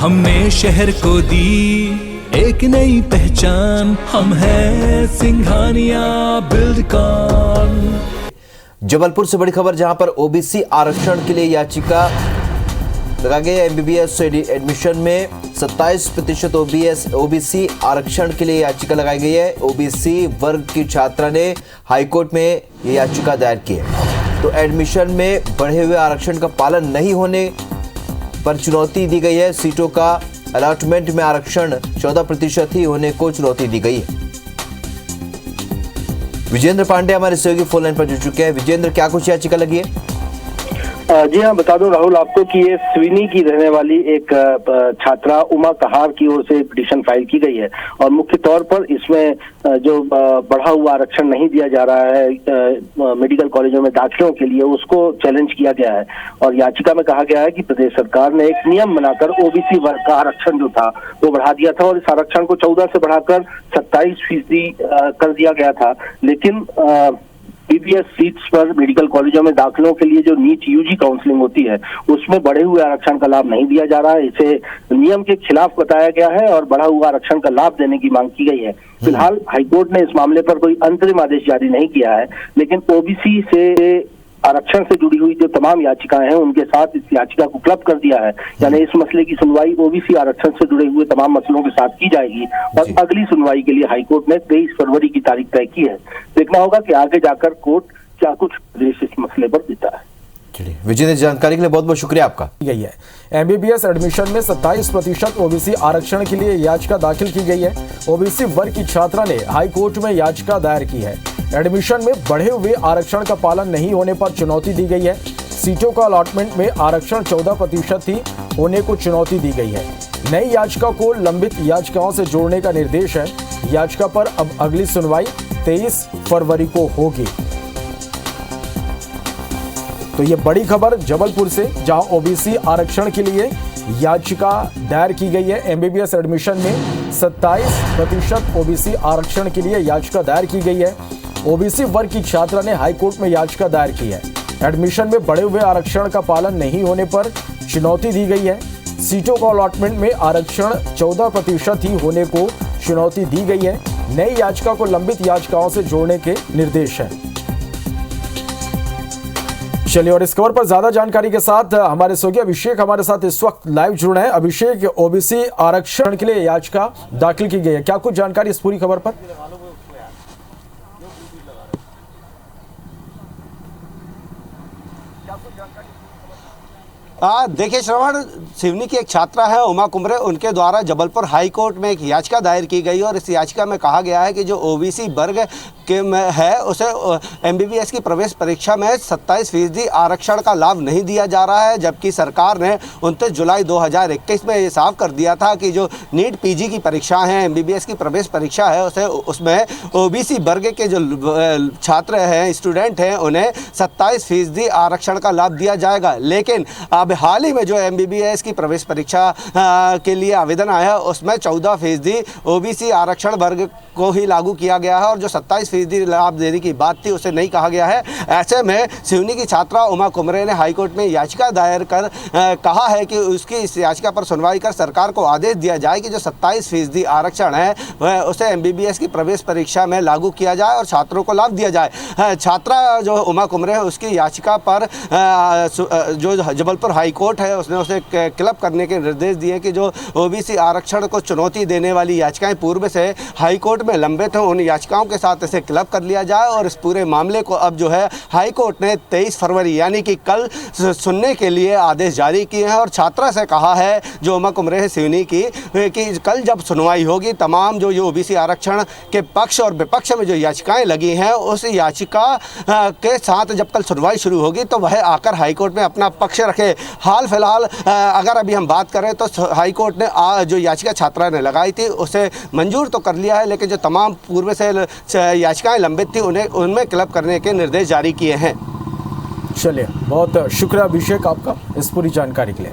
हमने शहर को दी एक नई पहचान, हम हैं सिंघानिया बिल्डकॉन। जबलपुर से बड़ी खबर, जहां पर ओबीसी आरक्षण के लिए याचिका लगा गई। एमबीबीएस एडमिशन में 27% ओबीसी आरक्षण के लिए याचिका लगाई गई है। ओबीसी वर्ग की छात्रा ने हाईकोर्ट में ये याचिका दायर की है। तो एडमिशन में बढ़े हुए आरक्षण का पालन नहीं होने पर चुनौती दी गई है। सीटों का अलॉटमेंट में आरक्षण 14% ही होने को चुनौती दी गई है। विजेंद्र पांडे हमारे सहयोगी फोन लाइन पर जुड़ चुके हैं। विजेंद्र, क्या कुछ याचिका लगी है? जी हाँ, बता दूं राहुल आपको कि ये स्वीनी की रहने वाली एक छात्रा उमा कहार की ओर से पिटीशन फाइल की गई है और मुख्य तौर पर इसमें जो बढ़ा हुआ आरक्षण नहीं दिया जा रहा है मेडिकल कॉलेजों में दाखिलों के लिए, उसको चैलेंज किया गया है। और याचिका में कहा गया है कि प्रदेश सरकार ने एक नियम बनाकर ओबीसी वर्ग का आरक्षण जो था वो बढ़ा दिया था और इस आरक्षण को 14 से बढ़ाकर 27% कर दिया गया था। लेकिन बीबीएस सीट्स पर मेडिकल कॉलेजों में दाखिलों के लिए जो नीट यूजी काउंसलिंग होती है उसमें बढ़े हुए आरक्षण का लाभ नहीं दिया जा रहा है। इसे नियम के खिलाफ बताया गया है और बढ़ा हुआ आरक्षण का लाभ देने की मांग की गई है। फिलहाल हाईकोर्ट ने इस मामले पर कोई अंतरिम आदेश जारी नहीं किया है, लेकिन ओबीसी से आरक्षण से जुड़ी हुई जो तमाम याचिकाएं हैं उनके साथ इस याचिका को क्लब कर दिया है। यानी इस मसले की सुनवाई ओबीसी आरक्षण से जुड़े हुए तमाम मसलों के साथ की जाएगी और अगली सुनवाई के लिए हाईकोर्ट ने 23 फरवरी की तारीख तय की है। देखना होगा कि आगे जाकर कोर्ट क्या कुछ निर्देश इस मसले पर देता है। विजय ने जानकारी के लिए बहुत बहुत शुक्रिया आपका। गई है एमबीबीएस एडमिशन में 27% ओबीसी आरक्षण के लिए याचिका दाखिल की गई है। ओबीसी वर्ग की छात्रा ने हाई कोर्ट में याचिका दायर की है। एडमिशन में बढ़े हुए आरक्षण का पालन नहीं होने पर चुनौती दी गई है। सीटों का अलॉटमेंट में आरक्षण 14% ही होने को चुनौती दी गई है। नई याचिका को लंबित याचिकाओं से जोड़ने का निर्देश है। याचिका पर अब अगली सुनवाई 23 फरवरी को होगी। तो ये बड़ी खबर जबलपुर से, जहां ओबीसी आरक्षण के लिए याचिका दायर की गई है। एमबीबीएस एडमिशन में 27% ओबीसी आरक्षण के लिए याचिका दायर की गई है। ओबीसी वर्ग की छात्रा ने हाईकोर्ट में याचिका दायर की है। एडमिशन में बढ़े हुए आरक्षण का पालन नहीं होने पर चुनौती दी गई है। सीटों का अलॉटमेंट में आरक्षण 14% ही होने को चुनौती दी गई है। नई याचिका को लंबित याचिकाओं से जोड़ने के निर्देश हैं। चलिए, और इस खबर पर ज्यादा जानकारी के साथ हमारे सहयोगी अभिषेक हमारे साथ इस वक्त लाइव जुड़े हैं। अभिषेक, ओबीसी आरक्षण के लिए याचिका दाखिल की गई है, क्या कुछ जानकारी इस पूरी खबर पर? देखिए श्रवण, सिवनी की एक छात्रा है उमा कुमरे, उनके द्वारा जबलपुर हाई कोर्ट में एक याचिका दायर की गई और इस याचिका में कहा गया है कि जो ओबीसी वर्ग के में है उसे एमबीबीएस की प्रवेश परीक्षा में 27% आरक्षण का लाभ नहीं दिया जा रहा है। जबकि सरकार ने 29 जुलाई 2021 में ये साफ कर दिया था कि जो नीट पीजी की परीक्षा है, एमबीबीएस की प्रवेश परीक्षा है, उसमें ओबीसी वर्ग के जो छात्र हैं, स्टूडेंट हैं, उन्हें 27% आरक्षण का लाभ दिया जाएगा। लेकिन अब हाल ही में जो एमबीबीएस की प्रवेश परीक्षा के लिए आवेदन आया है उसमें 14% ओबीसी आरक्षण वर्ग को ही लागू किया गया है और जो 27% लाभ देने की बात थी उसे नहीं कहा गया है। ऐसे में सिवनी की छात्रा उमा कुमरे ने हाईकोर्ट में याचिका दायर कर कहा है कि उसकी इस याचिका पर सुनवाई कर सरकार को आदेश दिया जाए कि जो 27% आरक्षण है वह उसे एमबीबीएस की प्रवेश परीक्षा में लागू किया जाए और छात्रों को लाभ दिया जाए। छात्रा जो उमा कुमरे है उसकी याचिका पर जो जबलपुर हाई कोर्ट है उसने उसे क्लब करने के निर्देश दिए कि जो ओबीसी आरक्षण को चुनौती देने वाली याचिकाएं पूर्व से हाई कोर्ट में लंबित हैं, उन याचिकाओं के साथ इसे क्लब कर लिया जाए और इस पूरे मामले को अब जो है हाई कोर्ट ने 23 फरवरी यानी कि कल सुनने के लिए आदेश जारी किए हैं। और छात्रा से कहा है जो उमा कुमरे है सिवनी की कि कल जब सुनवाई होगी तमाम जो ये ओबीसी आरक्षण के पक्ष और विपक्ष में जो याचिकाएं लगी हैं उस याचिका के साथ जब कल सुनवाई शुरू होगी तो वह आकर हाईकोर्ट में अपना पक्ष रखे। हाल फिलहाल अगर अभी हम बात करें तो हाईकोर्ट ने जो याचिका छात्रा ने लगाई थी उसे मंजूर तो कर लिया है, लेकिन जो तमाम पूर्व से याचिकाएं लंबित थी उनमें क्लब करने के निर्देश जारी किए हैं। चलिए, बहुत शुक्रिया अभिषेक आपका इस पूरी जानकारी के लिए।